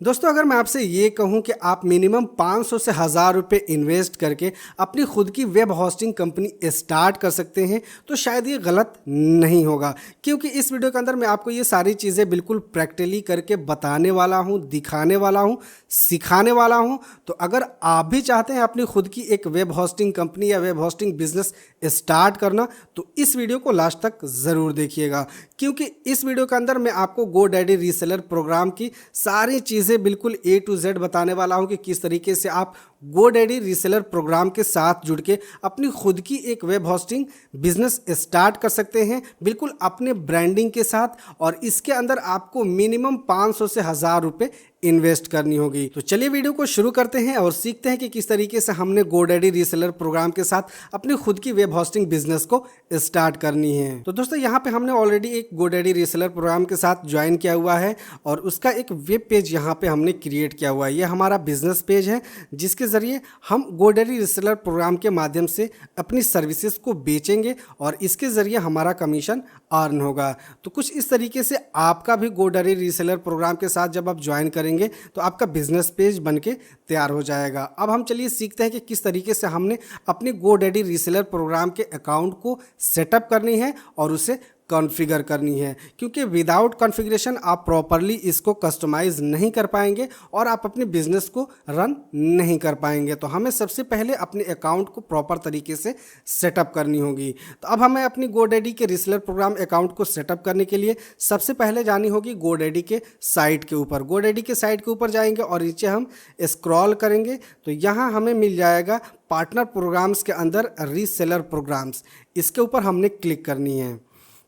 दोस्तों, अगर मैं आपसे ये कहूँ कि आप मिनिमम 500 से 1000 रुपये इन्वेस्ट करके अपनी खुद की वेब होस्टिंग कंपनी स्टार्ट कर सकते हैं, तो शायद ये गलत नहीं होगा। क्योंकि इस वीडियो के अंदर मैं आपको ये सारी चीज़ें बिल्कुल प्रैक्टिकली करके बताने वाला हूँ, दिखाने वाला हूँ, सिखाने वाला हूँ। तो अगर आप भी चाहते हैं अपनी खुद की एक वेब होस्टिंग कंपनी या वेब होस्टिंग बिजनेस स्टार्ट करना, तो इस वीडियो को लास्ट तक ज़रूर देखिएगा। क्योंकि इस वीडियो के अंदर मैं आपको GoDaddy रीसेलर प्रोग्राम की सारी चीज़ें बिल्कुल A to Z बताने वाला हूं कि किस तरीके से आप GoDaddy रीसेलर प्रोग्राम के साथ जुड़ के अपनी खुद की एक वेब होस्टिंग बिजनेस स्टार्ट कर सकते हैं, बिल्कुल अपने ब्रांडिंग के साथ। और इसके अंदर आपको मिनिमम 500 से 1000 रुपये इन्वेस्ट करनी होगी। तो चलिए वीडियो को शुरू करते हैं और सीखते हैं कि किस तरीके से हमने GoDaddy रीसेलर प्रोग्राम के साथ अपनी खुद की वेब होस्टिंग बिजनेस को स्टार्ट करनी है। तो दोस्तों, यहाँ पे हमने ऑलरेडी एक GoDaddy रीसेलर प्रोग्राम के साथ ज्वाइन किया हुआ है और उसका एक वेब पेज यहाँ पे हमने क्रिएट किया हुआ है। ये हमारा बिजनेस पेज है जिसके जरिए हम GoDaddy रीसेलर प्रोग्राम के माध्यम से अपनी सर्विसेज को बेचेंगे और इसके जरिए हमारा कमीशन अर्न होगा। तो कुछ इस तरीके से आपका भी GoDaddy रीसेलर प्रोग्राम के साथ जब आप ज्वाइन करेंगे तो आपका बिजनेस पेज बनके तैयार हो जाएगा। अब हम चलिए सीखते हैं कि किस तरीके से हमने अपनी GoDaddy रीसेलर प्रोग्राम के अकाउंट को सेटअप करनी है और उसे कॉन्फ़िगर करनी है। क्योंकि विदाउट कॉन्फ़िगरेशन आप प्रॉपरली इसको कस्टमाइज़ नहीं कर पाएंगे और आप अपने बिजनेस को रन नहीं कर पाएंगे। तो हमें सबसे पहले अपने अकाउंट को प्रॉपर तरीके से सेटअप करनी होगी। तो अब हमें अपनी GoDaddy के रीसेलर प्रोग्राम अकाउंट को सेटअप करने के लिए सबसे पहले जानी होगी GoDaddy के साइट के ऊपर। GoDaddy के साइट के ऊपर जाएंगे और नीचे हम स्क्रॉल करेंगे तो यहाँ हमें मिल जाएगा पार्टनर प्रोग्राम्स के अंदर रीसेलर प्रोग्राम्स। इसके ऊपर हमने क्लिक करनी है।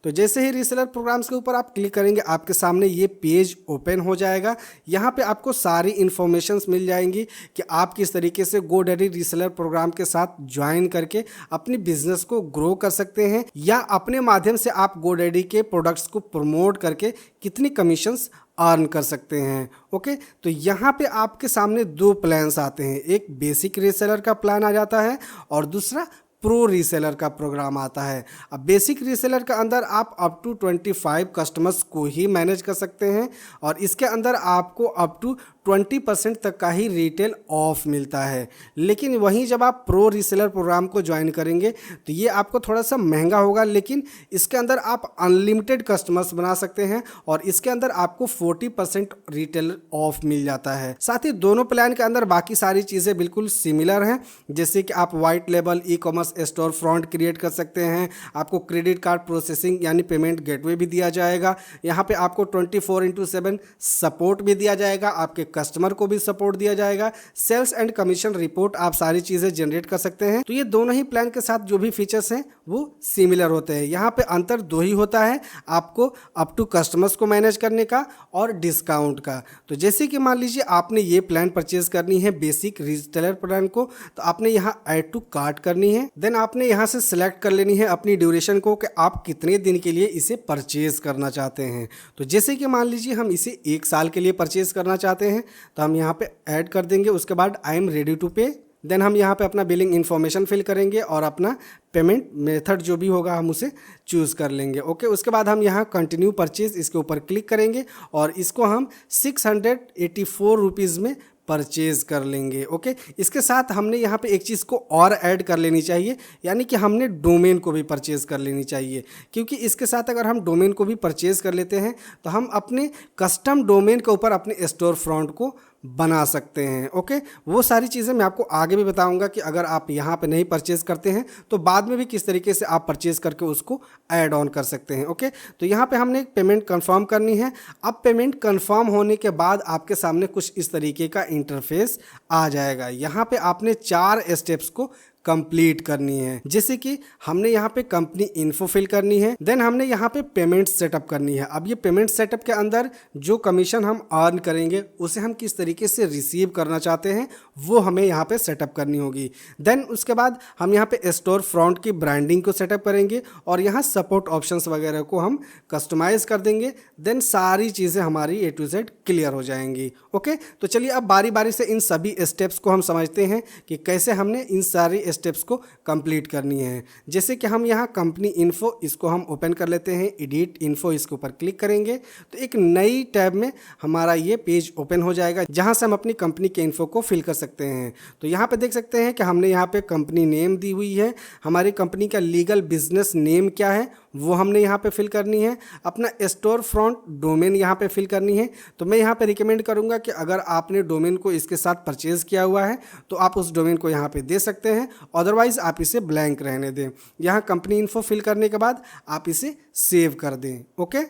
तो जैसे ही रीसेलर प्रोग्राम्स के ऊपर आप क्लिक करेंगे आपके सामने ये पेज ओपन हो जाएगा। यहाँ पे आपको सारी इन्फॉर्मेशंस मिल जाएंगी कि आप किस तरीके से GoDaddy रीसेलर प्रोग्राम के साथ ज्वाइन करके अपनी बिजनेस को ग्रो कर सकते हैं या अपने माध्यम से आप GoDaddy के प्रोडक्ट्स को प्रमोट करके कितनी कमीशंस अर्न कर सकते हैं। ओके, तो यहाँ पे आपके सामने दो प्लान्स आते हैं। एक बेसिक रीसेलर का प्लान आ जाता है और दूसरा प्रो रीसेलर का प्रोग्राम आता है। अब बेसिक रीसेलर के अंदर आप अप टू 25 कस्टमर्स को ही मैनेज कर सकते हैं और इसके अंदर आपको अप टू 20% तक का ही रिटेल ऑफ मिलता है। लेकिन वहीं जब आप प्रो रीसेलर प्रोग्राम को ज्वाइन करेंगे तो ये आपको थोड़ा सा महंगा होगा, लेकिन इसके अंदर आप अनलिमिटेड कस्टमर्स बना सकते हैं और इसके अंदर आपको 40% रिटेल ऑफ मिल जाता है। साथ ही दोनों प्लान के अंदर बाकी सारी चीज़ें बिल्कुल सिमिलर हैं, जैसे कि आप white label e commerce store front create कर सकते हैं। आपको क्रेडिट कार्ड प्रोसेसिंग यानी पेमेंट गेटवे भी दिया जाएगा। यहाँ पे आपको 24/7 सपोर्ट भी दिया जाएगा, आपके कस्टमर को भी सपोर्ट दिया जाएगा। सेल्स एंड कमीशन रिपोर्ट आप सारी चीज़ें जनरेट कर सकते हैं। तो ये दोनों ही प्लान के साथ जो भी फीचर्स हैं वो सिमिलर होते हैं। यहाँ पे अंतर दो ही होता है, आपको अप टू कस्टमर्स को मैनेज करने का और डिस्काउंट का। तो जैसे कि मान लीजिए आपने ये प्लान परचेज करनी है बेसिक रीसेलर प्लान को, तो आपने यहाँ ऐड टू कार्ट करनी है। देन आपने यहाँ से सिलेक्ट कर लेनी है अपनी ड्यूरेशन को कि आप कितने दिन के लिए इसे परचेज करना चाहते हैं। तो जैसे कि मान लीजिए हम इसे 1 साल के लिए परचेज करना चाहते हैं तो हम यहाँ पे ऐड कर देंगे। उसके बाद आई एम रेडी टू पे। देन हम यहाँ पे अपना बिलिंग इन्फॉर्मेशन फिल करेंगे और अपना पेमेंट मेथड जो भी होगा हम उसे चूज़ कर लेंगे। ओके, उसके बाद हम यहाँ कंटिन्यू परचेज इसके ऊपर क्लिक करेंगे और इसको हम 684 रुपीज़ में परचेज कर लेंगे। ओके, इसके साथ हमने यहाँ पे एक चीज़ को और ऐड कर लेनी चाहिए, यानी कि हमने डोमेन को भी परचेज कर लेनी चाहिए। क्योंकि इसके साथ अगर हम डोमेन को भी परचेज कर लेते हैं तो हम अपने कस्टम डोमेन के ऊपर अपने स्टोर फ्रंट को बना सकते हैं। ओके, वो सारी चीज़ें मैं आपको आगे भी बताऊंगा कि अगर आप यहाँ पे नहीं परचेज करते हैं तो बाद में भी किस तरीके से आप परचेज करके उसको ऐड ऑन कर सकते हैं। ओके, तो यहाँ पे हमने पेमेंट कंफर्म करनी है। अब पेमेंट कंफर्म होने के बाद आपके सामने कुछ इस तरीके का इंटरफेस आ जाएगा। यहाँ पे आपने 4 स्टेप्स को कंप्लीट करनी है। जैसे कि हमने यहाँ पे कंपनी इन्फो फिल करनी है, देन हमने यहाँ पे पेमेंट सेटअप करनी है। अब ये पेमेंट सेटअप के अंदर जो कमीशन हम अर्न करेंगे उसे हम किस तरीके से रिसीव करना चाहते हैं वो हमें यहाँ पे सेटअप करनी होगी। देन उसके बाद हम यहाँ पे स्टोर फ्रंट की ब्रांडिंग को सेटअप करेंगे और यहाँ सपोर्ट ऑप्शंस वगैरह को हम कस्टमाइज कर देंगे। देन सारी चीज़ें हमारी A to Z क्लियर हो जाएंगी। ओके, तो चलिए अब बारी बारी से इन सभी स्टेप्स को हम समझते हैं कि कैसे हमने इन सारी स्टेप्स को कंप्लीट करनी है। जैसे कि हम यहाँ कंपनी इन्फो इसको हम ओपन कर लेते हैं, एडिट इन्फो इसके ऊपर क्लिक करेंगे तो एक नई टैब में हमारा ये पेज ओपन हो जाएगा जहाँ से हम अपनी कंपनी के इन्फो को फिल कर सकते हैं। तो यहाँ पे देख सकते हैं कि हमने यहाँ पे कंपनी नेम दी हुई है, हमारी कंपनी का लीगल बिजनेस नेम क्या है वो हमने यहाँ पे फिल करनी है, अपना स्टोर फ्रंट डोमेन यहाँ पे फिल करनी है। तो मैं यहाँ पे रिकमेंड करूँगा कि अगर आपने डोमेन को इसके साथ परचेज़ किया हुआ है तो आप उस डोमेन को यहाँ पे दे सकते हैं, अदरवाइज़ आप इसे ब्लैंक रहने दें। यहाँ कंपनी इन्फो फिल करने के बाद आप इसे सेव कर दें। ओके,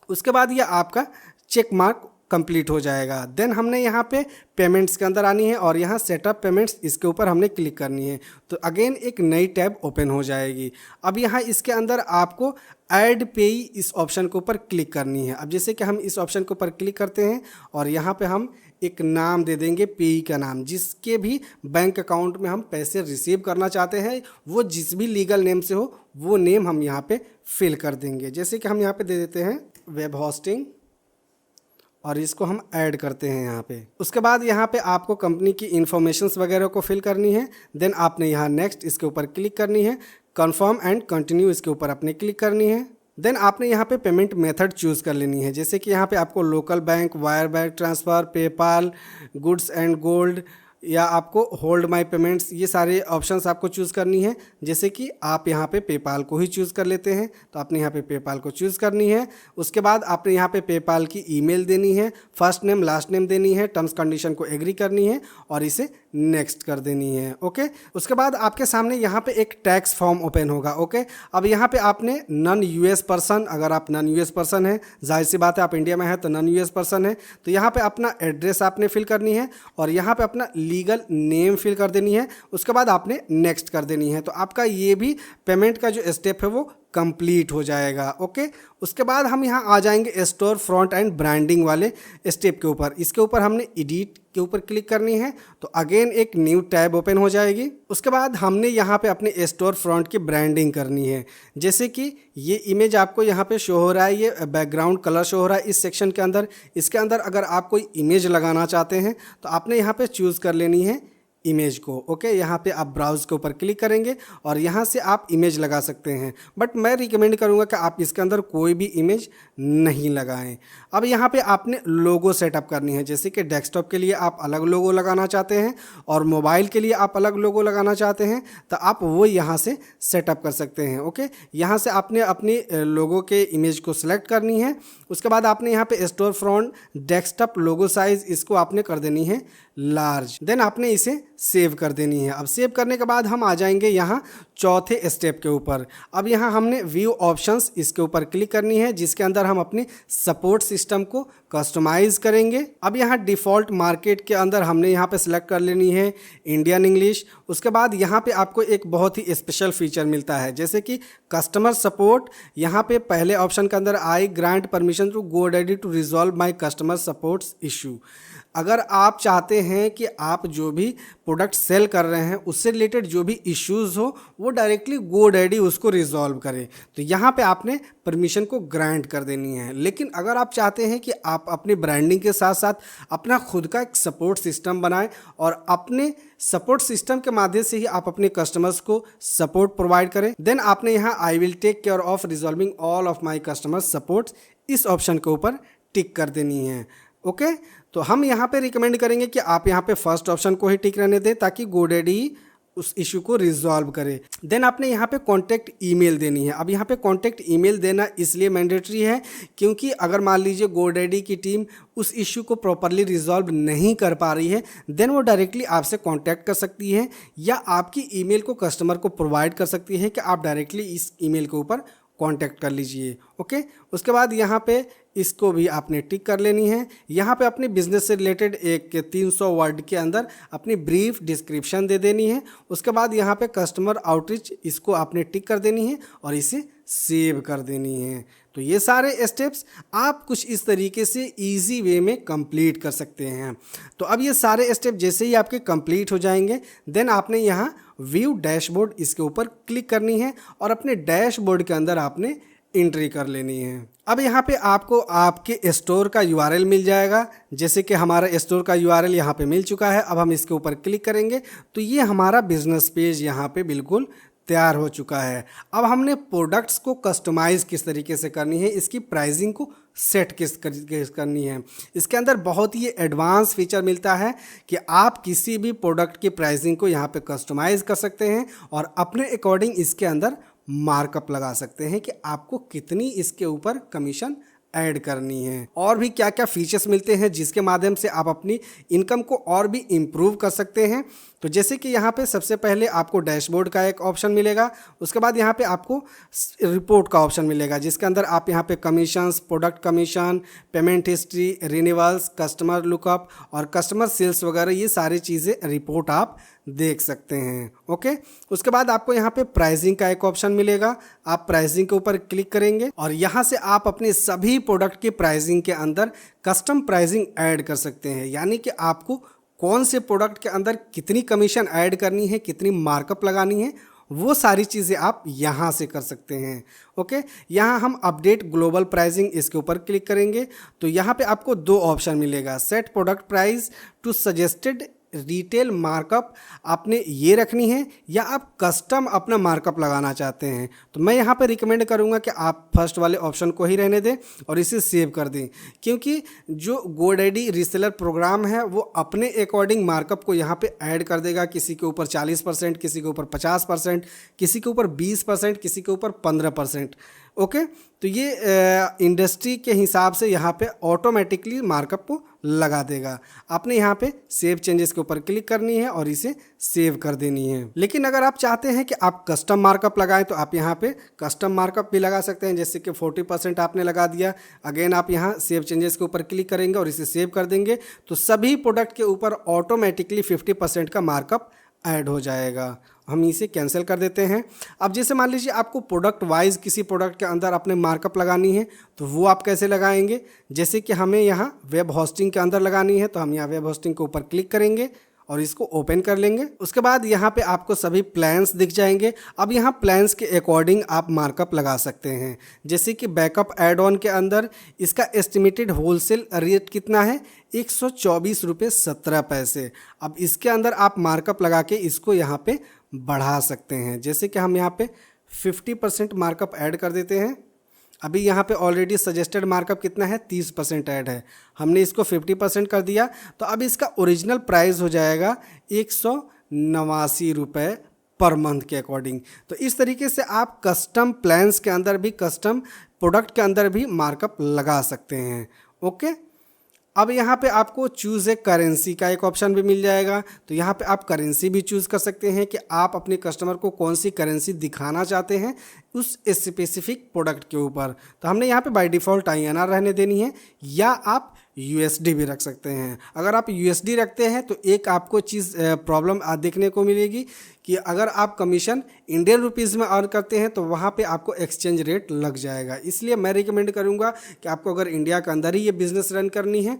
उसके बाद ये आपका चेक मार्क कंप्लीट हो जाएगा। देन हमने यहाँ पे पेमेंट्स के अंदर आनी है और यहाँ सेटअप पेमेंट्स इसके ऊपर हमने क्लिक करनी है। तो अगेन एक नई टैब ओपन हो जाएगी। अब यहाँ इसके अंदर आपको ऐड पेई इस ऑप्शन के ऊपर क्लिक करनी है। अब जैसे कि हम इस ऑप्शन के ऊपर क्लिक करते हैं और यहाँ पे हम एक नाम दे देंगे, पेई का नाम, जिसके भी बैंक अकाउंट में हम पैसे रिसीव करना चाहते हैं वो जिस भी लीगल नेम से हो वो नेम हम यहाँ पे फिल कर देंगे। जैसे कि हम यहाँ पे दे देते हैं वेब होस्टिंग और इसको हम ऐड करते हैं यहाँ पे। उसके बाद यहाँ पे आपको कंपनी की इन्फॉर्मेशंस वगैरह को फिल करनी है। देन आपने यहाँ नेक्स्ट इसके ऊपर क्लिक करनी है, कंफर्म एंड कंटिन्यू इसके ऊपर आपने क्लिक करनी है। देन आपने यहाँ पे पेमेंट मेथड चूज़ कर लेनी है। जैसे कि यहाँ पे आपको local bank, wire bank transfer, PayPal, goods and gold या आपको होल्ड माय पेमेंट्स, ये सारे ऑप्शंस आपको चूज़ करनी है। जैसे कि आप यहाँ पे पेपाल को ही चूज़ कर लेते हैं तो आपने यहाँ पे पेपाल को चूज़ करनी है। उसके बाद आपने यहाँ पे पेपाल की ईमेल देनी है, फर्स्ट नेम लास्ट नेम देनी है, टर्म्स कंडीशन को एग्री करनी है और इसे नेक्स्ट कर देनी है। ओके, उसके बाद आपके सामने यहाँ पे एक टैक्स फॉर्म ओपन होगा। ओके, अब यहाँ पे आपने नॉन यूएस पर्सन, अगर आप नॉन यूएस पर्सन है, जाहिर सी बात है आप इंडिया में है तो नॉन यूएस पर्सन है, तो यहाँ पे अपना एड्रेस आपने फिल करनी है और यहाँ पे अपना लीगल नेम फिल कर देनी है। उसके बाद आपने नेक्स्ट कर देनी है। तो आपका ये भी पेमेंट का जो स्टेप है वो कंप्लीट हो जाएगा। ओके, उसके बाद हम यहाँ आ जाएंगे स्टोर फ्रंट एंड ब्रांडिंग वाले स्टेप के ऊपर। इसके ऊपर हमने एडिट के ऊपर क्लिक करनी है तो अगेन एक न्यू टैब ओपन हो जाएगी। उसके बाद हमने यहाँ पे अपने स्टोर फ्रंट की ब्रांडिंग करनी है। जैसे कि ये इमेज आपको यहाँ पे शो हो रहा है, ये बैकग्राउंड कलर शो हो रहा है इस सेक्शन के अंदर। इसके अंदर अगर आप कोई इमेज लगाना चाहते हैं तो आपने यहाँ पे चूज़ कर लेनी है इमेज को। ओके, यहाँ पे आप ब्राउज के ऊपर क्लिक करेंगे और यहाँ से आप इमेज लगा सकते हैं, बट मैं रिकमेंड करूँगा कि आप इसके अंदर कोई भी इमेज नहीं लगाएं। अब यहाँ पे आपने लोगो सेटअप करनी है। जैसे कि डेस्कटॉप के लिए आप अलग लोगो लगाना चाहते हैं और मोबाइल के लिए आप अलग लोगो लगाना चाहते हैं तो आप वो यहाँ से सेटअप कर सकते हैं। ओके, यहाँ से आपने अपनी लोगो के इमेज को सिलेक्ट करनी है। उसके बाद आपने यहाँ पे स्टोर फ्रंट डेस्कटॉप लोगो साइज़ इसको आपने कर देनी है लार्ज। देन आपने इसे सेव कर देनी है। अब सेव करने के बाद हम आ जाएंगे यहाँ चौथे स्टेप के ऊपर। अब यहाँ हमने व्यू ऑप्शंस इसके ऊपर क्लिक करनी है जिसके अंदर हम अपनी सपोर्ट सिस्टम को कस्टमाइज करेंगे। अब यहाँ डिफ़ॉल्ट मार्केट के अंदर हमने यहाँ पे सिलेक्ट कर लेनी है इंडियन इंग्लिश। उसके बाद यहाँ पे आपको एक बहुत ही स्पेशल फीचर मिलता है जैसे कि कस्टमर सपोर्ट। यहाँ पे पहले ऑप्शन के अंदर I grant permission to GoDaddy to resolve my customer supports issue. अगर आप चाहते हैं कि आप जो भी प्रोडक्ट सेल कर रहे हैं उससे रिलेटेड जो भी इश्यूज़ हो वो डायरेक्टली GoDaddy उसको रिजॉल्व करे तो यहाँ पे आपने परमिशन को ग्रांट कर देनी है। लेकिन अगर आप चाहते हैं कि आप अपनी ब्रांडिंग के साथ साथ अपना खुद का एक सपोर्ट सिस्टम बनाएं और अपने सपोर्ट सिस्टम के माध्यम से ही आप अपने कस्टमर्स को सपोर्ट प्रोवाइड करें, देन आपने यहाँ I will take care of resolving all of my customer supports इस ऑप्शन के ऊपर टिक कर देनी है। ओके, तो हम यहाँ पे रिकमेंड करेंगे कि आप यहाँ पे फर्स्ट ऑप्शन को ही टिक रहने दें ताकि GoDaddy उस इशू को रिजॉल्व करे। देन आपने यहाँ पे कॉन्टैक्ट ईमेल देनी है। अब यहाँ पे कॉन्टैक्ट ईमेल देना इसलिए मैंडेटरी है क्योंकि अगर मान लीजिए GoDaddy की टीम उस इशू को प्रॉपरली रिजॉल्व नहीं कर पा रही है देन वो डायरेक्टली आपसे कांटेक्ट कर सकती है या आपकी ईमेल को कस्टमर को प्रोवाइड कर सकती है कि आप डायरेक्टली इस ईमेल के ऊपर कांटेक्ट कर लीजिए। ओके, उसके बाद यहाँ पे इसको भी आपने टिक कर लेनी है। यहाँ पे अपने बिजनेस से रिलेटेड एक 300 वर्ड के अंदर अपनी ब्रीफ डिस्क्रिप्शन दे देनी है। उसके बाद यहाँ पे कस्टमर आउटरीच इसको आपने टिक कर देनी है और इसे सेव कर देनी है। तो ये सारे स्टेप्स आप कुछ इस तरीके से इजी वे में कंप्लीट कर सकते हैं। तो अब ये सारे स्टेप जैसे ही आपके कंप्लीट हो जाएंगे देन आपने यहाँ व्यू डैशबोर्ड इसके ऊपर क्लिक करनी है और अपने डैशबोर्ड के अंदर आपने एंट्री कर लेनी है। अब यहाँ पे आपको आपके स्टोर का यूआरएल मिल जाएगा। जैसे कि हमारा स्टोर का यूआरएल यहाँ पे मिल चुका है। अब हम इसके ऊपर क्लिक करेंगे तो ये हमारा बिजनेस पेज यहाँ पे बिल्कुल तैयार हो चुका है। अब हमने प्रोडक्ट्स को कस्टमाइज़ किस तरीके से करनी है, इसकी प्राइसिंग को सेट किस तरीके से करनी है। इसके अंदर बहुत ही एडवांस फीचर मिलता है कि आप किसी भी प्रोडक्ट की प्राइसिंग को यहाँ पे कस्टमाइज़ कर सकते हैं और अपने अकॉर्डिंग इसके अंदर मार्कअप लगा सकते हैं कि आपको कितनी इसके ऊपर कमीशन ऐड करनी है। और भी क्या क्या फीचर्स मिलते हैं जिसके माध्यम से आप अपनी इनकम को और भी इम्प्रूव कर सकते हैं। तो जैसे कि यहाँ पे सबसे पहले आपको डैशबोर्ड का एक ऑप्शन मिलेगा। उसके बाद यहाँ पे आपको रिपोर्ट का ऑप्शन मिलेगा जिसके अंदर आप यहाँ पे commissions, product commission, payment history, renewals, customer lookup और कस्टमर सेल्स वगैरह ये सारी चीज़ें रिपोर्ट आप देख सकते हैं। ओके, उसके बाद आपको यहाँ पे प्राइसिंग का एक ऑप्शन मिलेगा। आप प्राइसिंग के ऊपर क्लिक करेंगे और यहाँ से आप अपने सभी प्रोडक्ट की प्राइसिंग के अंदर कस्टम प्राइसिंग ऐड कर सकते हैं। यानी कि आपको कौन से प्रोडक्ट के अंदर कितनी कमीशन ऐड करनी है, कितनी मार्कअप लगानी है, वो सारी चीज़ें आप यहाँ से कर सकते हैं। ओके, यहाँ हम अपडेट ग्लोबल प्राइसिंग इसके ऊपर क्लिक करेंगे तो यहाँ पे आपको दो ऑप्शन मिलेगा, set product price to suggested retail markup आपने ये रखनी है या आप कस्टम अपना मार्कअप लगाना चाहते हैं। तो मैं यहाँ पे रिकमेंड करूँगा कि आप फर्स्ट वाले ऑप्शन को ही रहने दें और इसे सेव कर दें, क्योंकि जो GoDaddy रीसेलर प्रोग्राम है वो अपने अकॉर्डिंग मार्कअप को यहाँ पे ऐड कर देगा। किसी के ऊपर 40%, किसी के ऊपर 50%, किसी के ऊपर 20%, किसी के ऊपर 15%। ओके, तो ये इंडस्ट्री के हिसाब से यहाँ पे ऑटोमेटिकली मार्कअप को लगा देगा। आपने यहाँ पे सेव चेंजेस के ऊपर क्लिक करनी है और इसे सेव कर देनी है। लेकिन अगर आप चाहते हैं कि आप कस्टम मार्कअप लगाएं तो आप यहाँ पे कस्टम मार्कअप भी लगा सकते हैं। जैसे कि 40% आपने लगा दिया, अगेन आप यहाँ सेव चेंजेस के ऊपर क्लिक करेंगे और इसे सेव कर देंगे तो सभी प्रोडक्ट के ऊपर ऑटोमेटिकली 50% का मार्कअप ऐड हो जाएगा। हम इसे कैंसिल कर देते हैं। अब जैसे मान लीजिए आपको प्रोडक्ट वाइज किसी प्रोडक्ट के अंदर अपने मार्कअप लगानी है तो वो आप कैसे लगाएंगे। जैसे कि हमें यहाँ वेब होस्टिंग के अंदर लगानी है तो हम यहाँ वेब होस्टिंग के ऊपर क्लिक करेंगे और इसको ओपन कर लेंगे। उसके बाद यहाँ पे आपको सभी प्लान्स दिख जाएंगे। अब यहाँ प्लान्स के अकॉर्डिंग आप मार्कअप लगा सकते हैं। जैसे कि बैकअप एड ऑन के अंदर इसका एस्टिमेटेड होलसेल रेट कितना है, 124 रुपये 17 पैसे। अब इसके अंदर आप मार्कअप लगा के इसको यहाँ पे बढ़ा सकते हैं। जैसे कि हम यहाँ पे 50% मार्कअप ऐड कर देते हैं। अभी यहाँ पे ऑलरेडी सजेस्टेड मार्कअप कितना है, 30% ऐड है। हमने इसको 50% कर दिया तो अब इसका ओरिजिनल प्राइस हो जाएगा 189 रुपये पर मंथ के अकॉर्डिंग। तो इस तरीके से आप कस्टम प्लान्स के अंदर भी, कस्टम प्रोडक्ट के अंदर भी मार्कअप लगा सकते हैं। ओके, अब यहाँ पे आपको चूज़ ए करेंसी का एक ऑप्शन भी मिल जाएगा। तो यहाँ पे आप करेंसी भी चूज़ कर सकते हैं कि आप अपने कस्टमर को कौन सी करेंसी दिखाना चाहते हैं उस स्पेसिफिक प्रोडक्ट के ऊपर। तो हमने यहाँ पे बाय डिफ़ॉल्ट INR रहने देनी है या आप USD भी रख सकते हैं। अगर आप USD रखते हैं तो एक आपको चीज़ प्रॉब्लम देखने को मिलेगी कि अगर आप कमीशन इंडियन रुपीज़ में अर्न करते हैं तो वहाँ पे आपको एक्सचेंज रेट लग जाएगा। इसलिए मैं रिकमेंड करूँगा कि आपको अगर इंडिया के अंदर ही ये बिज़नेस रन करनी है,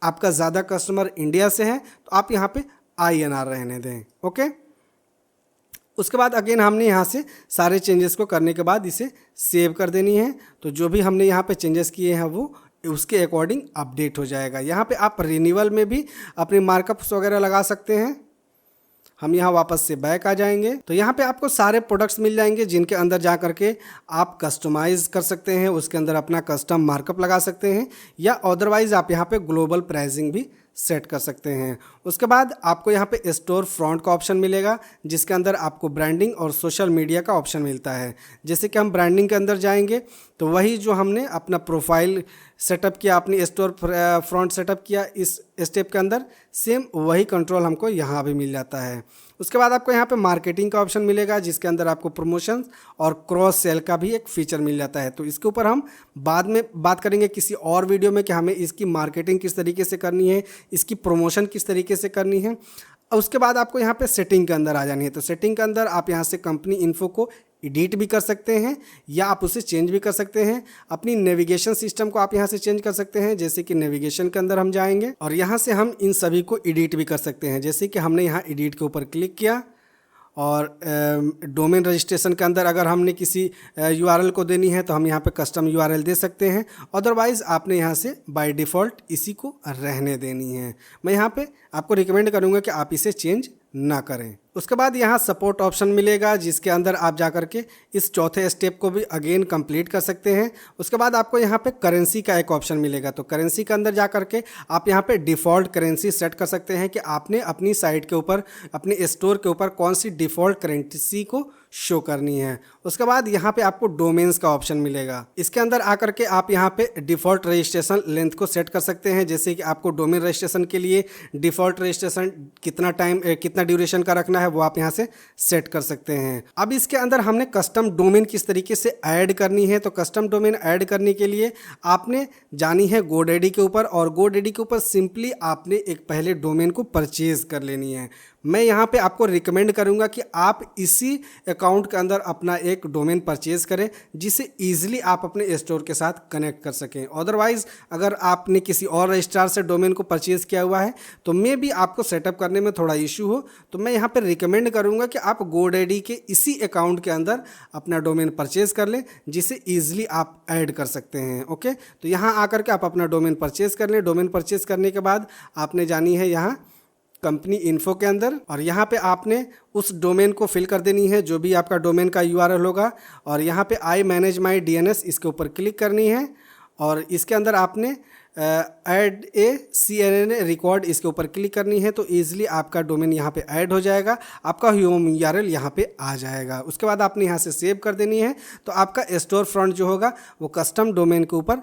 आपका ज़्यादा कस्टमर इंडिया से है, तो आप यहाँ पे INR रहने दें। ओके, उसके बाद अगेन हमने यहाँ से सारे चेंजेस को करने के बाद इसे सेव कर देनी है। तो जो भी हमने यहाँ पे चेंजेस किए हैं वो उसके अकॉर्डिंग अपडेट हो जाएगा। यहाँ पे आप रिन्यूअल में भी अपने मार्कअप्स वगैरह लगा सकते हैं। हम यहाँ वापस से बैक आ जाएंगे तो यहाँ पे आपको सारे प्रोडक्ट्स मिल जाएंगे जिनके अंदर जा करके आप कस्टमाइज़ कर सकते हैं, उसके अंदर अपना कस्टम मार्कअप लगा सकते हैं या अदरवाइज़ आप यहाँ पे ग्लोबल प्राइसिंग भी सेट कर सकते हैं। उसके बाद आपको यहाँ पे स्टोर फ्रंट का ऑप्शन मिलेगा जिसके अंदर आपको ब्रांडिंग और सोशल मीडिया का ऑप्शन मिलता है। जैसे कि हम ब्रांडिंग के अंदर जाएंगे तो वही जो हमने अपना प्रोफाइल सेटअप किया, अपनी स्टोर फ्रंट सेटअप किया इस स्टेप के अंदर, सेम वही कंट्रोल हमको यहाँ भी मिल जाता है। उसके बाद आपको यहाँ पे मार्केटिंग का ऑप्शन मिलेगा जिसके अंदर आपको प्रमोशन और क्रॉस सेल का भी एक फीचर मिल जाता है। तो इसके ऊपर हम बाद में बात करेंगे किसी और वीडियो में कि हमें इसकी मार्केटिंग किस तरीके से करनी है, इसकी प्रमोशन किस तरीके से करनी है। और उसके बाद आपको यहाँ पे सेटिंग के अंदर आ जानी है। तो सेटिंग के अंदर आप यहाँ से कंपनी इन्फो को एडिट भी कर सकते हैं या आप उसे चेंज भी कर सकते हैं। अपनी नेविगेशन सिस्टम को आप यहाँ से चेंज कर सकते हैं। जैसे कि नेविगेशन के अंदर हम जाएंगे और यहाँ से हम इन सभी को एडिट भी कर सकते हैं। जैसे कि हमने यहाँ एडिट के ऊपर क्लिक किया और डोमेन रजिस्ट्रेशन के अंदर अगर हमने किसी URL को देनी है तो हम यहाँ पे कस्टम URL दे सकते हैं। अदरवाइज़ आपने यहाँ से बाय डिफ़ॉल्ट इसी को रहने देनी है। मैं यहाँ पे आपको रिकमेंड करूँगा कि आप इसे चेंज ना करें। उसके बाद यहाँ सपोर्ट ऑप्शन मिलेगा, जिसके अंदर आप जा कर के इस चौथे स्टेप को भी अगेन कंप्लीट कर सकते हैं। उसके बाद आपको यहाँ पे करेंसी का एक ऑप्शन मिलेगा, तो करेंसी के अंदर जा कर के आप यहाँ पे डिफ़ॉल्ट करेंसी सेट कर सकते हैं कि आपने अपनी साइट के ऊपर, अपने स्टोर के ऊपर कौन सी डिफ़ॉल्ट करेंसी को शो करनी है। उसके बाद यहाँ पे आपको डोमेन्स का ऑप्शन मिलेगा। इसके अंदर आकर के आप यहाँ पे डिफ़ॉल्ट रजिस्ट्रेशन लेंथ को सेट कर सकते हैं, जैसे कि आपको डोमेन रजिस्ट्रेशन के लिए डिफ़ॉल्ट रजिस्ट्रेशन कितना टाइम, कितना ड्यूरेशन का रखना है, वो आप यहाँ से सेट कर सकते हैं। अब इसके अंदर हमने कस्टम डोमेन किस तरीके से ऐड करनी है, तो कस्टम डोमेन ऐड करने के लिए आपने जानी है GoDaddy के ऊपर, और GoDaddy के ऊपर सिंपली आपने एक पहले डोमेन को परचेज कर लेनी है। मैं यहाँ पे आपको रिकमेंड करूँगा कि आप इसी अकाउंट के अंदर अपना एक डोमेन परचेज करें, जिसे ईजिली आप अपने स्टोर के साथ कनेक्ट कर सकें। अदरवाइज़ अगर आपने किसी और रजिस्ट्रार से डोमेन को परचेज किया हुआ है तो मे भी आपको सेटअप करने में थोड़ा इशू हो, तो मैं यहाँ पे रिकमेंड करूँगा कि आप GoDaddy के इसी अकाउंट के अंदर अपना डोमेन परचेज कर लें, जिसे ईजिली आप ऐड कर सकते हैं। ओके, तो यहाँ आकर के आप अपना डोमेन परचेज कर लें। डोमेन परचेज करने के बाद आपने जानी है यहाँ कंपनी इन्फो के अंदर, और यहाँ पे आपने उस डोमेन को फिल कर देनी है जो भी आपका डोमेन का URL होगा, और यहाँ पे आई मैनेज माई DNS इसके ऊपर क्लिक करनी है, और इसके अंदर आपने ऐड ए CNA रिकॉर्ड इसके ऊपर क्लिक करनी है, तो ईजिली आपका डोमेन यहाँ पे ऐड हो जाएगा, आपका होम URL यहाँ पे आ जाएगा। उसके बाद आपने यहाँ से सेव कर देनी है, तो आपका स्टोर फ्रंट जो होगा वो कस्टम डोमेन के ऊपर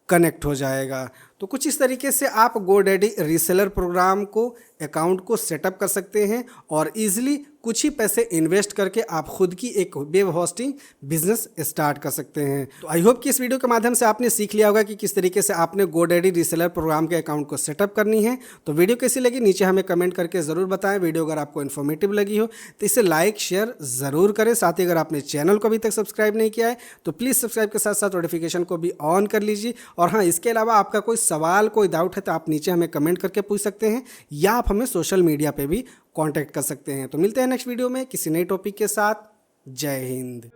कनेक्ट हो जाएगा। तो कुछ इस तरीके से आप GoDaddy रीसेलर प्रोग्राम को, अकाउंट को सेटअप कर सकते हैं, और ईजिली कुछ ही पैसे इन्वेस्ट करके आप खुद की एक वेब होस्टिंग बिजनेस स्टार्ट कर सकते हैं। तो आई होप कि इस वीडियो के माध्यम से आपने सीख लिया होगा कि किस तरीके से आपने GoDaddy रीसेलर प्रोग्राम के अकाउंट को सेटअप करनी है। तो वीडियो कैसी लगी नीचे हमें कमेंट करके ज़रूर बताएं। वीडियो अगर आपको इन्फॉर्मेटिव लगी हो तो इसे लाइक शेयर ज़रूर करें। साथ ही अगर आपने चैनल को अभी तक सब्सक्राइब नहीं किया है तो प्लीज़ सब्सक्राइब के साथ साथ नोटिफिकेशन को भी ऑन कर लीजिए। और हाँ, इसके अलावा आपका कोई सवाल, कोई डाउट है तो आप नीचे हमें कमेंट करके पूछ सकते हैं, या आप हमें सोशल मीडिया पे भी कांटेक्ट कर सकते हैं। तो मिलते हैं नेक्स्ट वीडियो में किसी नए टॉपिक के साथ। जय हिंद।